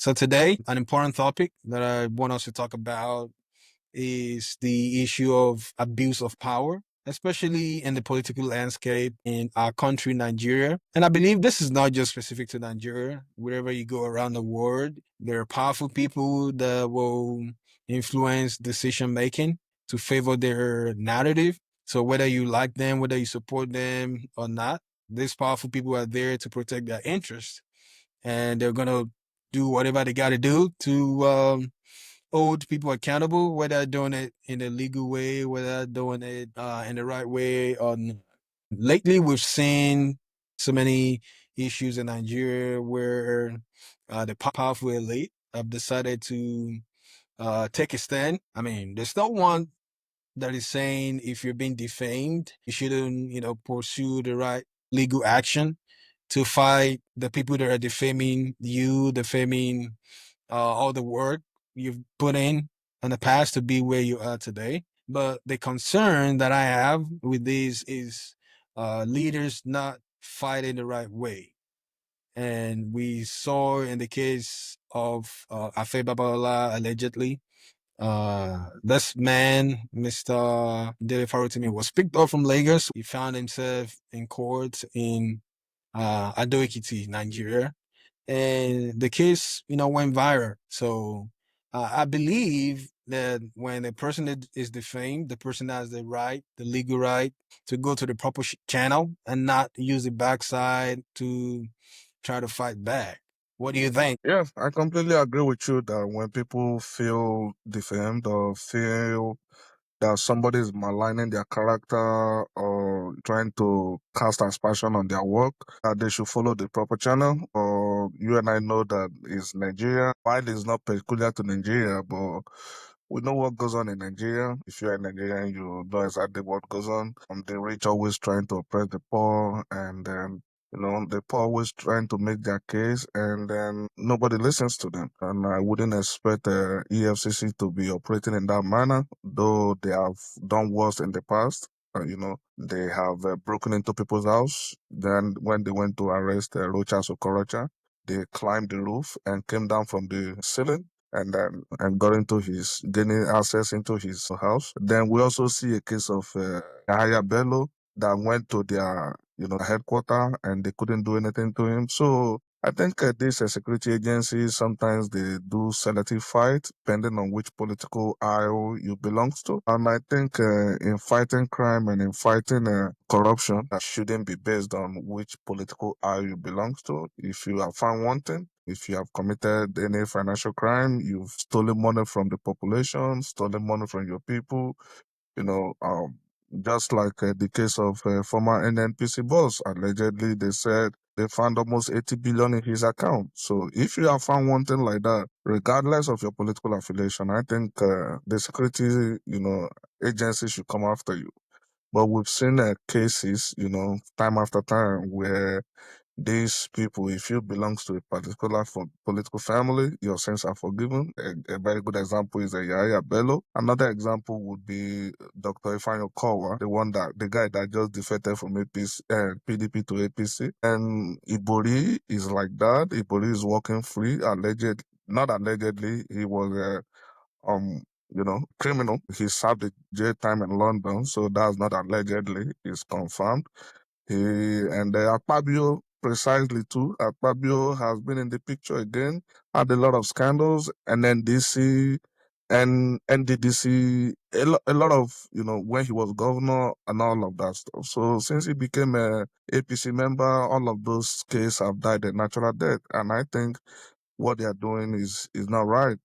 So today, an important topic that I want us to talk about is the issue of abuse of power, especially in the political landscape in our country, Nigeria. And I believe this is not just specific to Nigeria. Wherever you go around the world, there are powerful people that will influence decision making to favor their narrative. So whether you like them, whether you support them or not, these powerful people are there to protect their interests, and they're gonna do whatever they got to do to hold people accountable, whether they're doing it in a legal way, whether they're doing it in the right way. Or not. Lately, we've seen so many issues in Nigeria where the powerful elite have decided to take a stand. I mean, there's no one that is saying if you're being defamed, you shouldn't, pursue the right legal action to fight the people that are defaming you, defaming all the work you've put in the past to be where you are today. But the concern that I have with this is leaders not fighting the right way. And we saw in the case of Afe Babalola, allegedly, this man, Mr. Dele Farotimi, was picked up from Lagos. He found himself in court in Ado Ekiti, Nigeria, and the case, went viral. So I believe that when a person is defamed, the person has the right, the legal right, to go to the proper channel and not use the backside to try to fight back. What do you think? Yeah, I completely agree with you that when people feel defamed or feel that somebody is maligning their character or trying to cast aspersion on their work, that they should follow the proper channel. Or you and I know that it's Nigeria. While it's not peculiar to Nigeria, but we know what goes on in Nigeria. If you're a Nigerian, you know exactly what goes on. The rich always trying to oppress the poor, and then the poor always trying to make their case, and then nobody listens to them. And I wouldn't expect EFCC to be operating in that manner, though they have done worse in the past. They have broken into people's house. Then when they went to arrest Rochas Okorocha, they climbed the roof and came down from the ceiling and got into his gaining access into his house. Then we also see a case of Yahaya Bello that went to their headquarters and they couldn't do anything to him. So I think these security agencies sometimes they do selective fight depending on which political aisle you belong to. And I think in fighting crime and in fighting corruption, that shouldn't be based on which political aisle you belong to. If you are found wanting, if you have committed any financial crime, you've stolen money from the population, stolen money from your people, you know, um, just like the case of former NNPC boss. Allegedly, they said they found almost 80 billion in his account. So if you are found wanting like that, regardless of your political affiliation, I think the security, agency should come after you. But we've seen cases, time after time where these people, if you belong to a particular political family, your sins are forgiven. A very good example is Yaya Bello. Another example would be Dr. Ifeanyi Kowa, the guy that just defected from PDP to APC. And Ibori is like that. Ibori is walking free, not allegedly, he was criminal. He served the jail time in London, so that's not allegedly, it's confirmed. And Akpabio precisely too. Akpabio has been in the picture again, had a lot of scandals, and then DC and NDDC, a lot of, when he was governor and all of that stuff. So since he became a APC member, all of those cases have died a natural death. And I think what they are doing is not right.